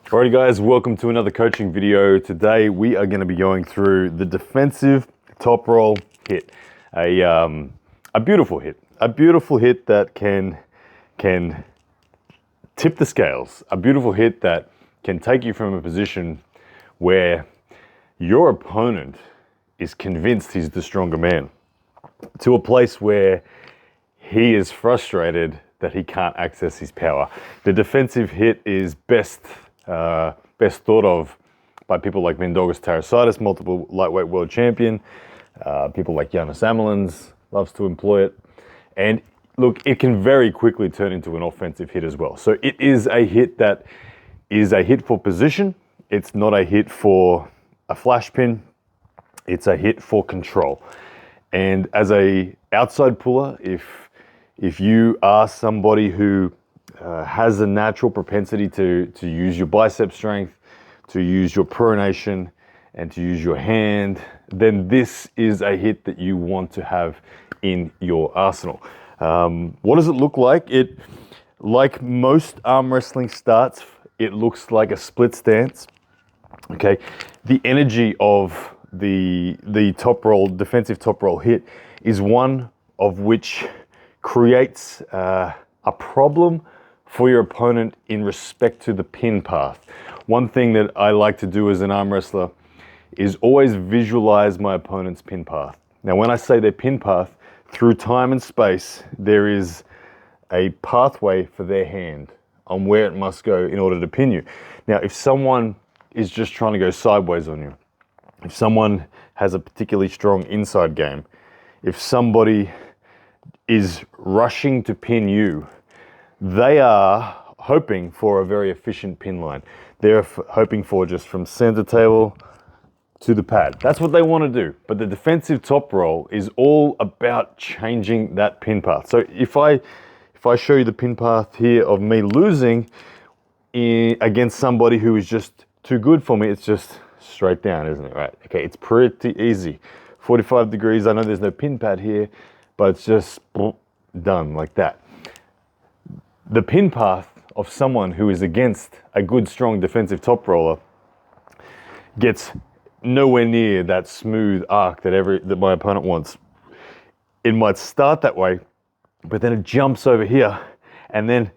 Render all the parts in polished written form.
Alrighty guys, welcome to another coaching video. Today we are going to be going through the defensive top roll hit. A beautiful hit. A beautiful hit that can tip the scales. A beautiful hit that can take you from a position where your opponent is convinced he's the stronger man to a place where he is frustrated that he can't access his power. The defensive hit is best thought of by people like Mindaugas Tarasitis, multiple lightweight world champion. People like Janis Amelins loves to employ it. And look, it can very quickly turn into an offensive hit as well. So it is a hit that is a hit for position. It's not a hit for a flash pin. It's a hit for control. And as a outside puller, if you are somebody who has a natural propensity to use your bicep strength, to use your pronation, and to use your hand, then this is a hit that you want to have in your arsenal. What does it look like? Like most arm wrestling starts, it looks like a split stance. Okay, the energy of the top roll, defensive top roll hit is one of which creates a problem for your opponent in respect to the pin path. One thing that I like to do as an arm wrestler is always visualize my opponent's pin path. Now, when I say their pin path, through time and space, there is a pathway for their hand on where it must go in order to pin you. Now, if someone is just trying to go sideways on you, if someone has a particularly strong inside game, if somebody is rushing to pin you, they are hoping for a very efficient pin line. They're hoping for just from center table to the pad. That's what they want to do. But the defensive top roll is all about changing that pin path. So if I show you the pin path here of me losing against somebody who is just too good for me, it's just straight down, isn't it? Right? Okay, it's pretty easy. 45 degrees. I know there's no pin pad here, but it's just done like that. The pin path of someone who is against a good, strong defensive top roller gets nowhere near that smooth arc that my opponent wants. It might start that way, but then it jumps over here, and then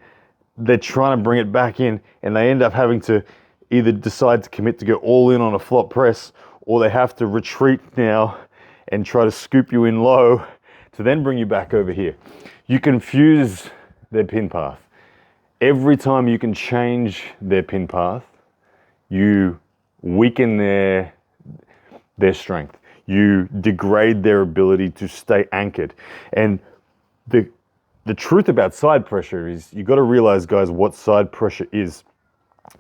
they're trying to bring it back in, and they end up having to either decide to commit to go all in on a flop press, or they have to retreat now and try to scoop you in low to then bring you back over here. You confuse their pin path. Every time you can change their pin path, you weaken their strength. You degrade their ability to stay anchored. And the truth about side pressure is you got to realize, guys, what side pressure is.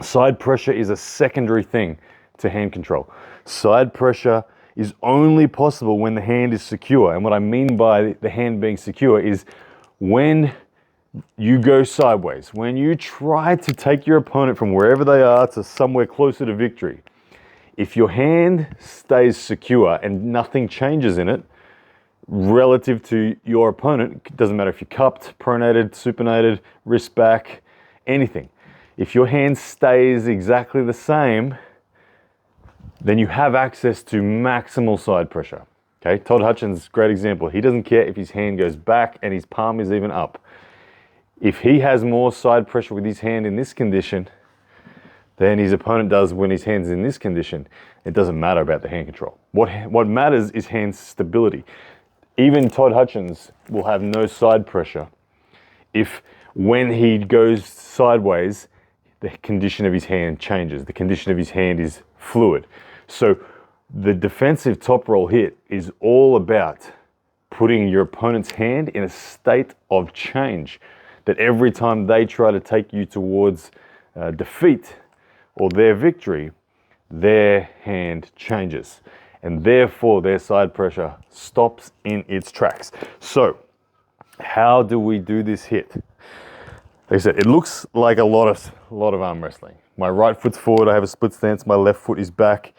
Side pressure is a secondary thing to hand control. Side pressure is only possible when the hand is secure. And what I mean by the hand being secure is when you go sideways, when you try to take your opponent from wherever they are to somewhere closer to victory. If your hand stays secure and nothing changes in it relative to your opponent, it doesn't matter if you're cupped, pronated, supinated, wrist back, anything. If your hand stays exactly the same, then you have access to maximal side pressure. Okay, Todd Hutchins, great example. He doesn't care if his hand goes back and his palm is even up. If he has more side pressure with his hand in this condition than his opponent does when his hand's in this condition, it doesn't matter about the hand control. What matters is hand stability. Even Todd Hutchins will have no side pressure if when he goes sideways, the condition of his hand changes. The condition of his hand is fluid. So the defensive top roll hit is all about putting your opponent's hand in a state of change, that every time they try to take you towards defeat or their victory, their hand changes. And therefore their side pressure stops in its tracks. So how do we do this hit? Like I said, it looks like a lot of arm wrestling. My right foot's forward, I have a split stance, my left foot is back,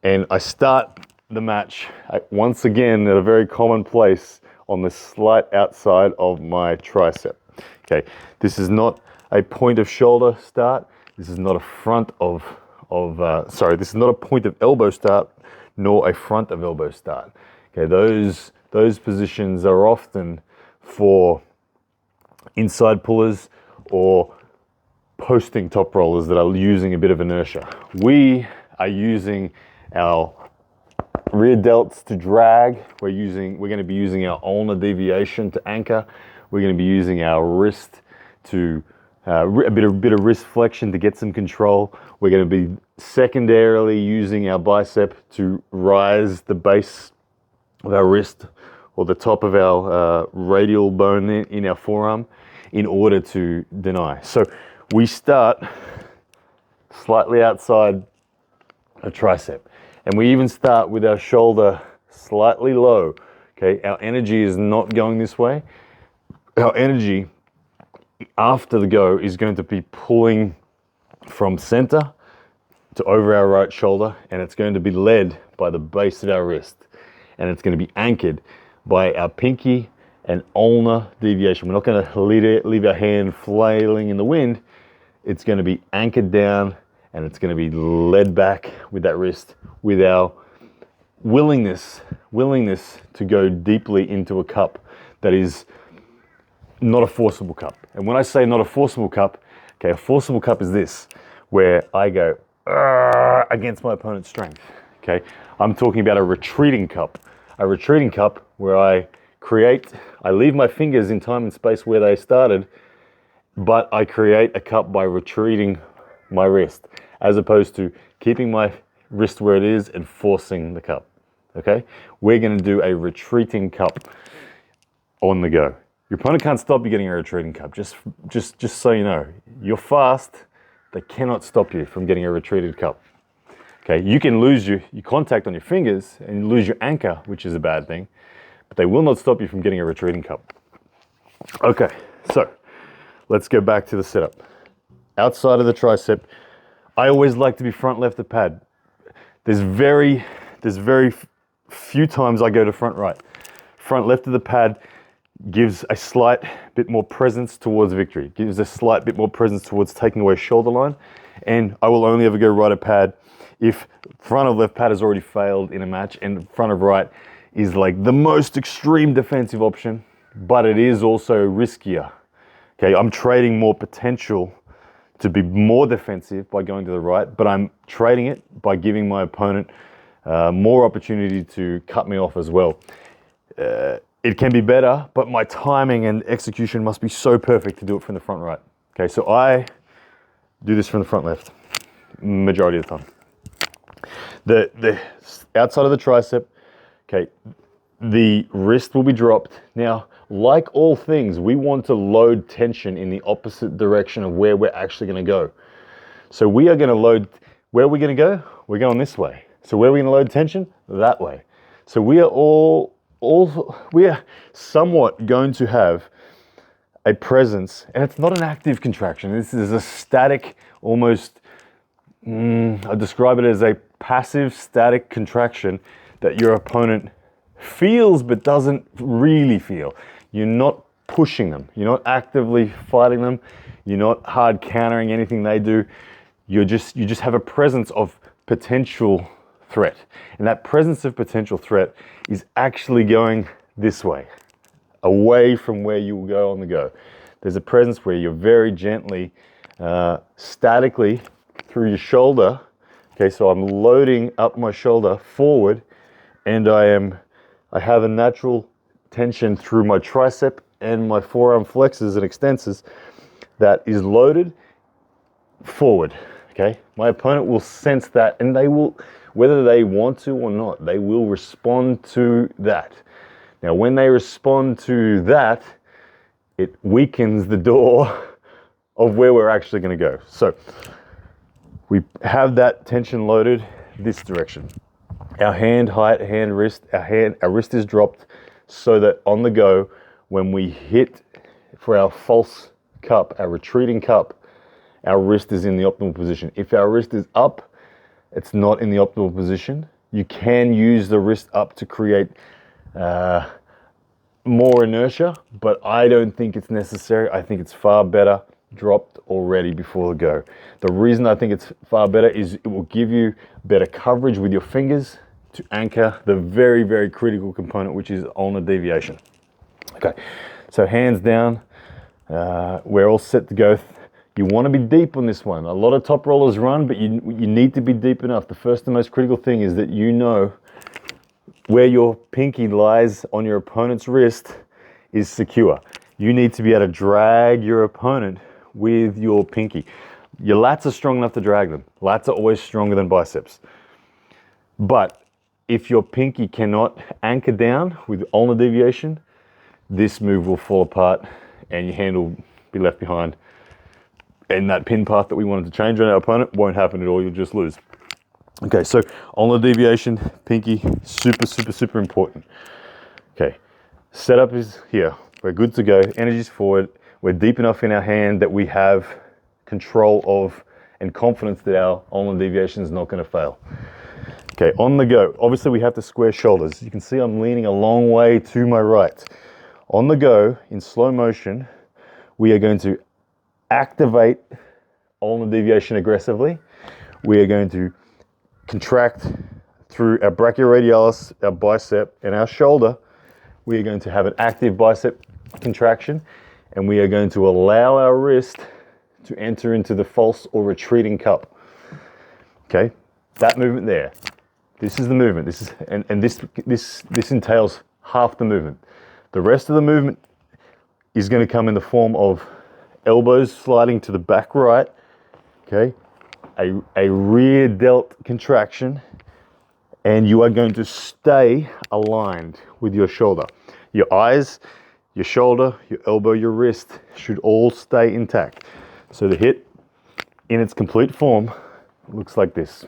and I start the match once again at a very common place on the slight outside of my tricep. Okay, this is not a point of shoulder start. This is not a front of this is not a point of elbow start, nor a front of elbow start. Okay, those positions are often for inside pullers or posting top rollers that are using a bit of inertia. We are using our rear delts to drag. We're going to be using our ulnar deviation to anchor. We're going to be using our wrist to a bit of wrist flexion to get some control. We're going to be secondarily using our bicep to rise the base of our wrist or the top of our radial bone in our forearm in order to deny. So we start slightly outside a tricep, and we even start with our shoulder slightly low. Okay, our energy is not going this way. Our energy after the go is going to be pulling from center to over our right shoulder, and it's going to be led by the base of our wrist, and it's going to be anchored by our pinky and ulnar deviation. We're not going to leave our hand flailing in the wind. It's going to be anchored down, and it's going to be led back with that wrist, with our willingness to go deeply into a cup that is not a forcible cup. And when I say not a forcible cup, okay, a forcible cup is this, where I go against my opponent's strength. Okay, I'm talking about a retreating cup. A retreating cup where I leave my fingers in time and space where they started, but I create a cup by retreating my wrist, as opposed to keeping my wrist where it is and forcing the cup. Okay, we're going to do a retreating cup on the go. Your opponent can't stop you getting a retreating cup. Just so you know, you're fast. They cannot stop you from getting a retreated cup. Okay, you can lose your contact on your fingers and lose your anchor, which is a bad thing, but they will not stop you from getting a retreating cup. Okay, so let's go back to the setup. Outside of the tricep, I always like to be front left of pad. There's very few times I go to front right. Front left of the pad gives a slight bit more presence towards victory, gives a slight bit more presence towards taking away shoulder line, and I will only ever go right of pad if front of left pad has already failed in a match and front of right is like the most extreme defensive option, but it is also riskier. Okay, I'm trading more potential to be more defensive by going to the right, but I'm trading it by giving my opponent more opportunity to cut me off as well. It can be better, but my timing and execution must be so perfect to do it from the front right. Okay, so I do this from the front left, majority of the time. The outside of the tricep, okay, the wrist will be dropped. Now, like all things, we want to load tension in the opposite direction of where we're actually going to go. So we are going to load, where are we going to go? We're going this way. So where are we going to load tension? That way. So we are somewhat going to have a presence, and it's not an active contraction. This is a static, almost, I describe it as a passive static contraction that your opponent feels but doesn't really feel. You're not pushing them. You're not actively fighting them. You're not hard countering anything they do. You just have a presence of potential threat. And that presence of potential threat is actually going this way, away from where you will go on the go. There's a presence where you're very gently, statically through your shoulder. Okay, so I'm loading up my shoulder forward, and I have a natural tension through my tricep and my forearm flexors and extensors that is loaded forward. Okay, my opponent will sense that, and they will, whether they want to or not, they will respond to that. Now, when they respond to that, it weakens the door of where we're actually going to go. So we have that tension loaded this direction. Our hand height, hand wrist, our wrist is dropped so that on the go, when we hit for our false cup, our retreating cup, our wrist is in the optimal position. If our wrist is up, it's not in the optimal position. You can use the wrist up to create more inertia, but I don't think it's necessary. I think it's far better dropped already before the go. The reason I think it's far better is it will give you better coverage with your fingers to anchor the very, very critical component, which is ulnar deviation. Okay, so hands down, we're all set to go. You want to be deep on this one. A lot of top rollers run, but you need to be deep enough. The first and most critical thing is that you know where your pinky lies on your opponent's wrist is secure. You need to be able to drag your opponent with your pinky. Your lats are strong enough to drag them. Lats are always stronger than biceps. But if your pinky cannot anchor down with ulnar deviation, this move will fall apart and your hand will be left behind. And that pin path that we wanted to change on our opponent won't happen at all. You'll just lose. Okay, so ulnar deviation, pinky, super, super, super important. Okay, setup is here. We're good to go. Energy's forward. We're deep enough in our hand that we have control of and confidence that our ulnar deviation is not going to fail. Okay, on the go. Obviously, we have to square shoulders. You can see I'm leaning a long way to my right. On the go, in slow motion, we are going to activate ulnar deviation aggressively. We are going to contract through our brachioradialis, our bicep, and our shoulder. We are going to have an active bicep contraction, and we are going to allow our wrist to enter into the false or retreating cup. Okay, that movement there. This is the movement. This entails half the movement. The rest of the movement is going to come in the form of elbows sliding to the back right, okay, a rear delt contraction, and you are going to stay aligned with your shoulder. Your eyes, your shoulder, your elbow, your wrist should all stay intact. So the hit in its complete form looks like this.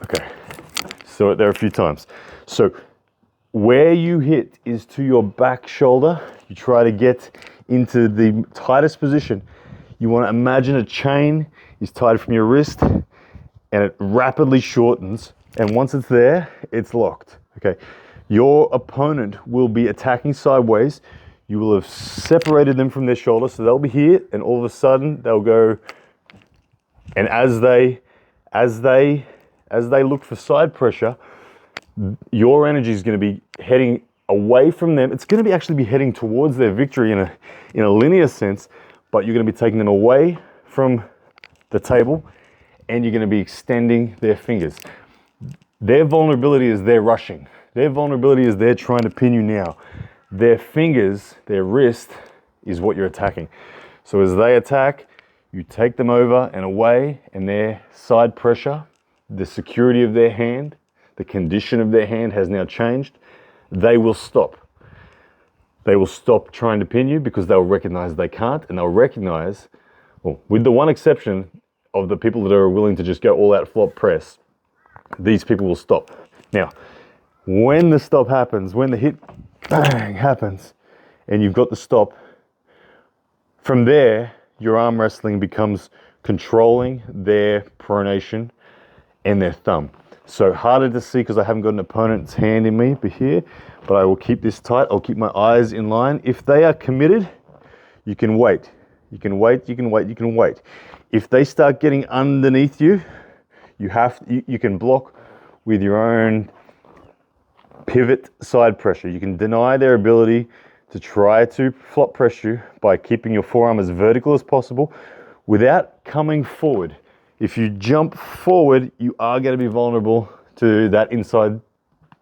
Okay, saw it there a few times. So where you hit is to your back shoulder. You try to get into the tightest position. You want to imagine a chain is tied from your wrist and it rapidly shortens. And once it's there, it's locked. Okay. Your opponent will be attacking sideways. You will have separated them from their shoulder. So they'll be here and all of a sudden they'll go. And as they look for side pressure, your energy is going to be heading away from them. It's going to actually be heading towards their victory in a linear sense, but you're going to be taking them away from the table and you're going to be extending their fingers. Their vulnerability is they're rushing. Their vulnerability is they're trying to pin you now. Their fingers, their wrist is what you're attacking. So as they attack, you take them over and away, and their side pressure, the security of their hand, the condition of their hand has now changed. They will stop. They will stop trying to pin you because they'll recognize they can't, and they'll recognize, well, with the one exception of the people that are willing to just go all out flop press, these people will stop. Now, when the stop happens, when the hit bang happens, and you've got the stop, from there, your arm wrestling becomes controlling their pronation and their thumb. So harder to see because I haven't got an opponent's hand in me here, but I will keep this tight. I'll keep my eyes in line. If they are committed, you can wait. You can wait, you can wait, you can wait. If they start getting underneath you, you can block with your own pivot side pressure. You can deny their ability to try to flop press you by keeping your forearm as vertical as possible without coming forward. If you jump forward, you are going to be vulnerable to that inside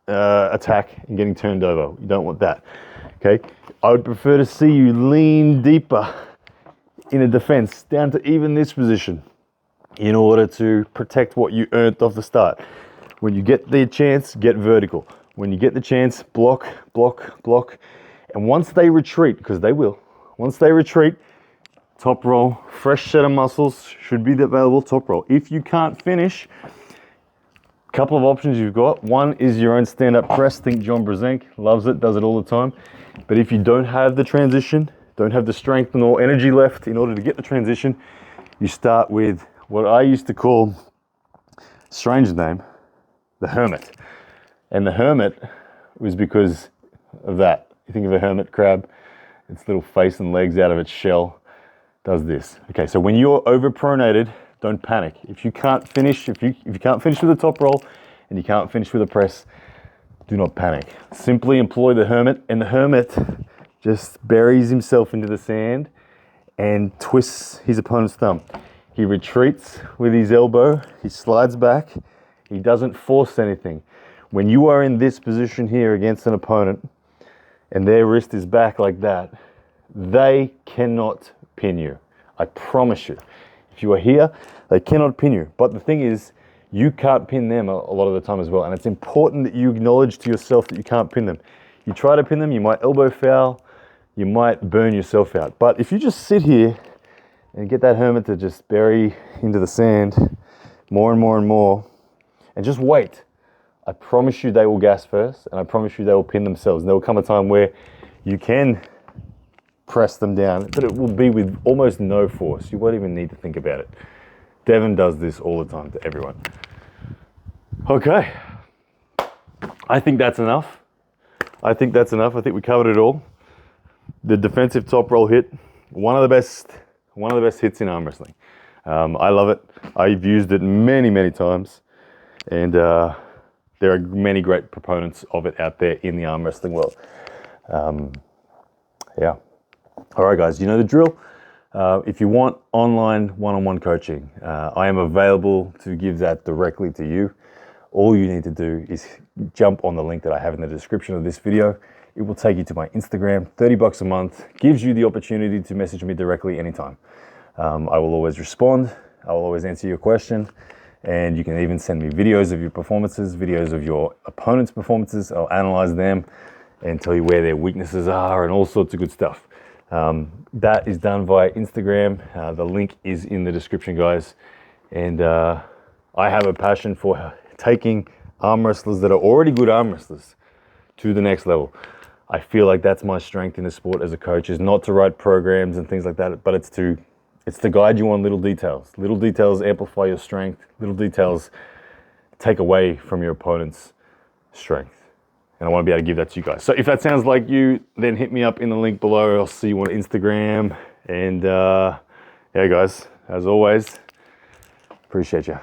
attack and getting turned over. You don't want that. Okay? I would prefer to see you lean deeper in a defense down to even this position in order to protect what you earned off the start. When you get the chance, get vertical. When you get the chance, block, block, block. And once they retreat, because they will, once they retreat, top roll, fresh set of muscles should be available, top roll. If you can't finish, a couple of options you've got. One is your own stand-up press. Think John Brzenk loves it, does it all the time. But if you don't have the transition, don't have the strength nor energy left in order to get the transition, you start with what I used to call, strange name, the hermit. And the hermit was because of that. You think of a hermit crab, its little face and legs out of its shell does this. Okay, so when you're overpronated, don't panic. If you can't finish, if you can't finish with a top roll and you can't finish with a press, do not panic. Simply employ the hermit, and the hermit just buries himself into the sand and twists his opponent's thumb. He retreats with his elbow, he slides back, he doesn't force anything. When you are in this position here against an opponent and their wrist is back like that, they cannot pin you. I promise you. If you are here, they cannot pin you. But the thing is, you can't pin them a lot of the time as well. And it's important that you acknowledge to yourself that you can't pin them. You try to pin them, you might elbow foul, you might burn yourself out. But if you just sit here and get that hermit to just bury into the sand more and more and more, and just wait, I promise you they will gas first, and I promise you they will pin themselves. And there will come a time where you can press them down, but it will be with almost no force. You won't even need to think about it. Devin does this all the time to everyone. Okay. I think that's enough. I think we covered it all. The defensive top roll hit, one of the best hits in arm wrestling. I love it. I've used it many times, and there are many great proponents of it out there in the arm wrestling world. Yeah. All right, guys, you know the drill. If you want online one-on-one coaching, I am available to give that directly to you. All you need to do is jump on the link that I have in the description of this video. It will take you to my Instagram, $30 a month, gives you the opportunity to message me directly anytime. I will always respond. I will always answer your question. And you can even send me videos of your performances, videos of your opponent's performances. I'll analyze them and tell you where their weaknesses are and all sorts of good stuff. That is done via Instagram. The link is in the description, guys. And I have a passion for taking arm wrestlers that are already good arm wrestlers to the next level. I feel like that's my strength in the sport as a coach, is not to write programs and things like that, but it's to guide you on little details. Little details amplify your strength. Little details take away from your opponent's strength. And I want to be able to give that to you guys. So if that sounds like you, then hit me up in the link below. I'll see you on Instagram. And yeah, guys, as always, appreciate you.